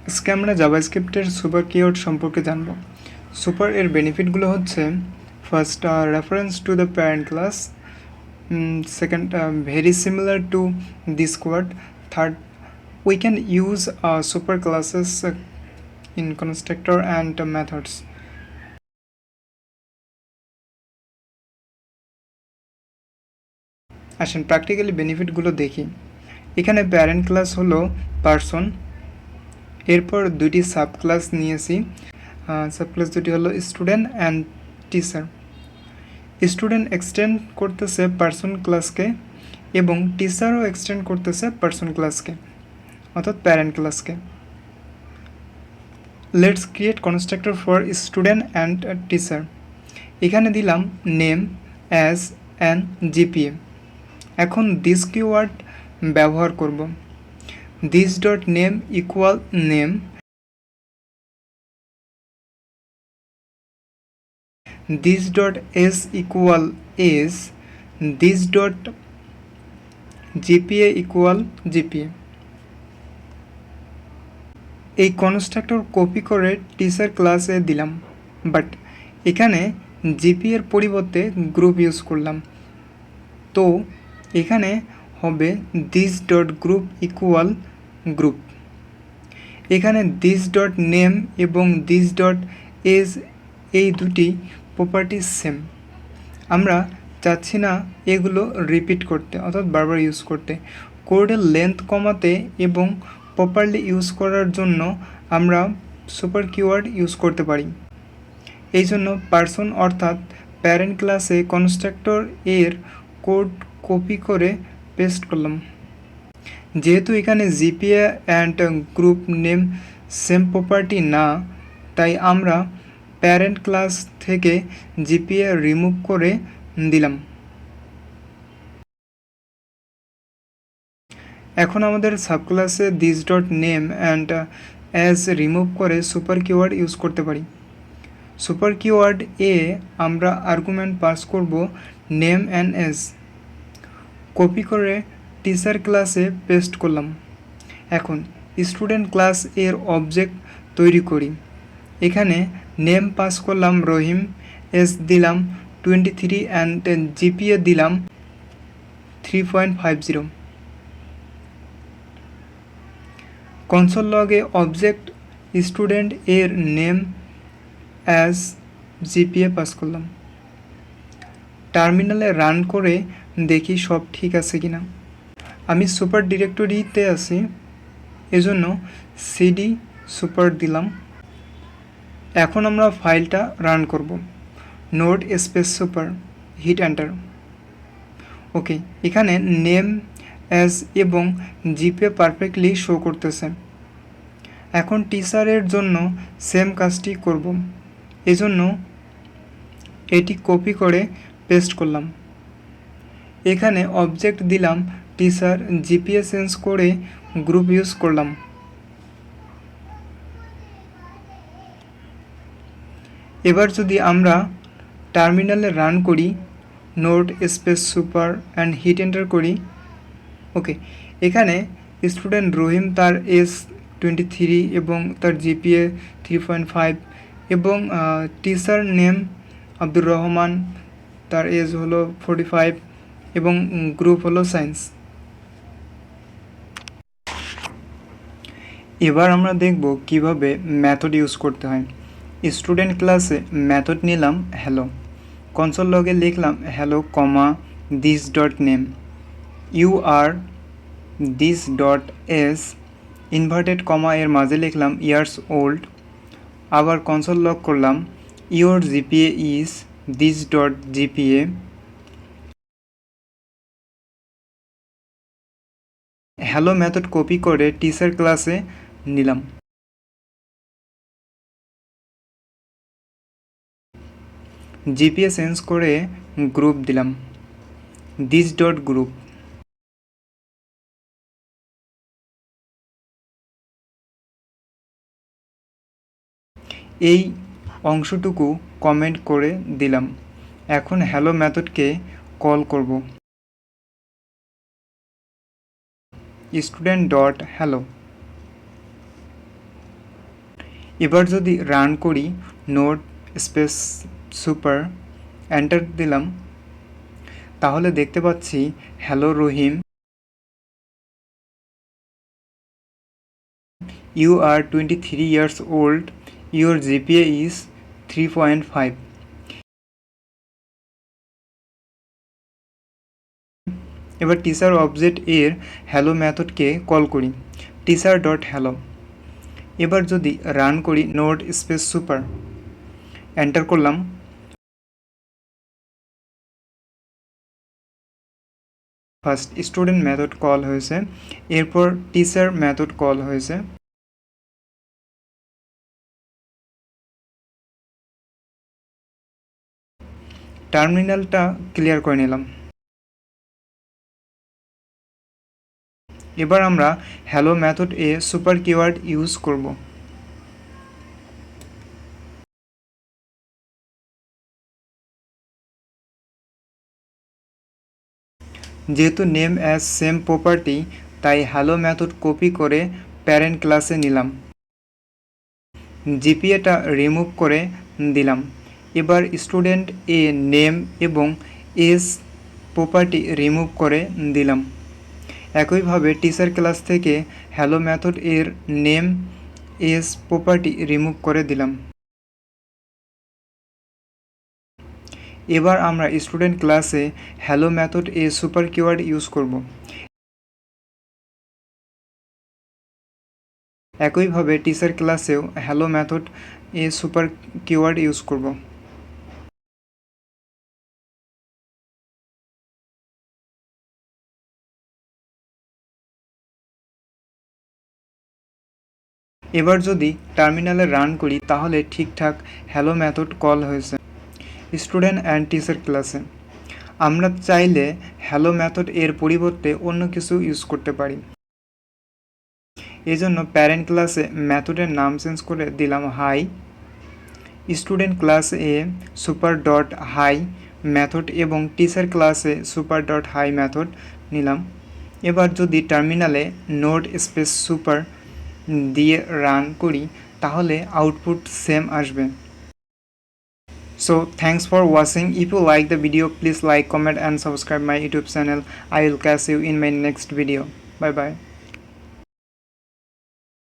আজকে আমরা জাভাস্ক্রিপ্টের super keyword সম্পর্কে জানব। সুপার এর বেনিফিটগুলো হচ্ছে first reference to the parent class, second very similar to this keyword, third we can use super classes in constructor and methods. আসেন practically বেনিফিটগুলো দেখি। এখানে প্যারেন্ট ক্লাস হলো পারসন, এরপর দুটি সাব ক্লাস নিয়েছি। সাব ক্লাস দুটি হলো student and teacher. Student extend করতেছে পারসন ক্লাসকে এবং টিচারও এক্সটেন্ড করতেছে পারসন ক্লাসকে, অর্থাৎ প্যারেন্ট ক্লাসকে। Let's create constructor for student and teacher. এখানে দিলাম নেম অ্যাজ অ্যান জিপিএ। এখন দিস কিওয়ার্ড ব্যবহার করব। This dot name equal name, this dot S equal age, this dot GPA equal GPA. এই কনস্ট্রাক্টর কপি করে teacher ক্লাসে দিলাম, but এখানে জিপিএর পরিবর্তে গ্রুপ ইউজ করলাম, তো এখানে হবে this dot group equal group. এখানে দিস ডট নেম এবং দিস ডট এজ এই দুটি প্রপার্টি সেম। আমরা চাচ্ছি না এগুলো রিপিট করতে, অর্থাৎ বারবার ইউজ করতে। কোডের লেন্থ কমাতে এবং প্রপারলি ইউজ করার জন্য আমরা সুপার কিওয়ার্ড ইউজ করতে পারি। এই জন্য পারসন অর্থাৎ প্যারেন্ট ক্লাসে কনস্ট্রাক্টর এর কোড কপি করে পেস্ট করলাম। যেহেতু এখানে GPA and group name same property না, তাই আমরা প্যারেন্ট ক্লাস থেকে জিপিএ রিমুভ করে দিলাম। এখন আমাদের সাবক্লাসে this dot name and age remove করে সুপার কিওয়ার্ড ইউজ করতে পারি। সুপার কিওয়ার্ড এ আমরা আর্গুমেন্ট পাস করব নেম অ্যান্ড এজ। কপি করে টিচার ক্লাসে পেস্ট করলাম। এখন স্টুডেন্ট ক্লাস এর অবজেক্ট তৈরি করি। এখানে নেম পাস করলাম রহিম, এজ দিলাম 23 অ্যান্ড জিপিএ দিলাম 3.50। কনসোল লগে অবজেক্ট স্টুডেন্ট এর নেম অ্যাজ জিপিএ পাস করলাম। টার্মিনালে রান করে দেখি সব ঠিক আছে কিনা। আমি সুপার ডিরেক্টরিতে আছি, এজন্য সিডি সুপার দিলাম। এখন আমরা ফাইলটা রান করব। Node space super, hit enter. Okay, এখানে নেম অ্যাজ এবং জিপিএ পারফেক্টলি শো করতেছে। এখন টিচারের জন্য সেম কাজটি করব, এজন্য এটি কপি করে পেস্ট করলাম। এখানে অবজেক্ট দিলাম টিচার, জিপিএ চেঞ্জ করে গ্রুপ ইউজ করলাম। এবার যদি আমরা টার্মিনালে রান করি, node space super and hit enter করি, ওকে, এখানে স্টুডেন্ট রহিম তার এজ 23 এবং তার জিপিএ 3.5 এবং টিচার নেম আব্দুর রহমান, তার এজ হলো 45 এবং গ্রুপ হলো সায়েন্স। এবার আমরা দেখব কিভাবে মেথড ইউজ করতে হয়। স্টুডেন্ট ক্লাসে মেথড নিলাম হ্যালো, কনসোল লগে লিখলাম hello comma this dot name, you are this dot S inverted comma এর মাঝে লিখলাম ইয়ার্স ওল্ড। আবার কনসোল লগ করলাম your GPA is this dot GPA. Hello method copy করে টিচার ক্লাসে নিলাম। জিপিএ চেঞ্জ করে গ্রুপ দিলাম, দিস ডট গ্রুপ। এই অংশটুকু কমেন্ট করে দিলাম। এখন হ্যালো মেথডকে কল করব। Student dot hello. এবার যদি রান করি নোট স্পেস সুপার এন্টার দিলাম, তাহলে দেখতে পাচ্ছি hello Rahim, you are 23 years old, your GPA is 3.5. এবার টিচার অবজেক্ট এর হ্যালো মেথডকে কল করি টিচার ডট হ্যালো। এবার যদি রান করি নোট স্পেস সুপার এন্টার করলাম, ফার্স্ট স্টুডেন্ট মেথড কল হয়েছে, এরপর টিচার মেথড কল হয়েছে। টার্মিনালটা ক্লিয়ার করে নিলাম। এবার আমরা হ্যালো মেথড এ সুপার কিওয়ার্ড ইউজ করব। যেহেতু নেম অ্যাজ সেম প্রপার্টি, তাই হ্যালো মেথড কপি করে প্যারেন্ট ক্লাসে নিলাম, জিপিএটা রিমুভ করে দিলাম। এবার স্টুডেন্ট এ নেম এবং এজ প্রপার্টি রিমুভ করে দিলাম। একইভাবে টিচার ক্লাস থেকে হ্যালো মেথড এর নেম এজ প্রপার্টি রিমুভ করে দিলাম। এবার আমরা স্টুডেন্ট ক্লাসে হ্যালো মেথড এ সুপার কিওয়ার্ড ইউজ করব। একইভাবে টিচার ক্লাসেও হ্যালো মেথড এ সুপার কিওয়ার্ড ইউজ করব। এবার যদি টার্মিনালে রান করি তাহলে ঠিকঠাক হ্যালো মেথড কল হয়েছে স্টুডেন্ট অ্যান্ড টিচার ক্লাসে। আমরা চাইলে হ্যালো মেথড এর পরিবর্তে অন্য কিছু ইউজ করতে পারি। এজন্য প্যারেন্ট ক্লাসে মেথডের নাম চেঞ্জ করে দিলাম হাই, স্টুডেন্ট ক্লাস এ সুপার ডট হাই মেথড এবং টিচার ক্লাসে সুপার ডট হাই মেথড নিলাম। এবার যদি টার্মিনালে নোড স্পেস সুপার দিয়ে রান করি তাহলে আউটপুট সেম আসবে। So thanks for watching. If you like the video, please like, comment and subscribe my YouTube channel. I will catch you in my next video. Bye bye.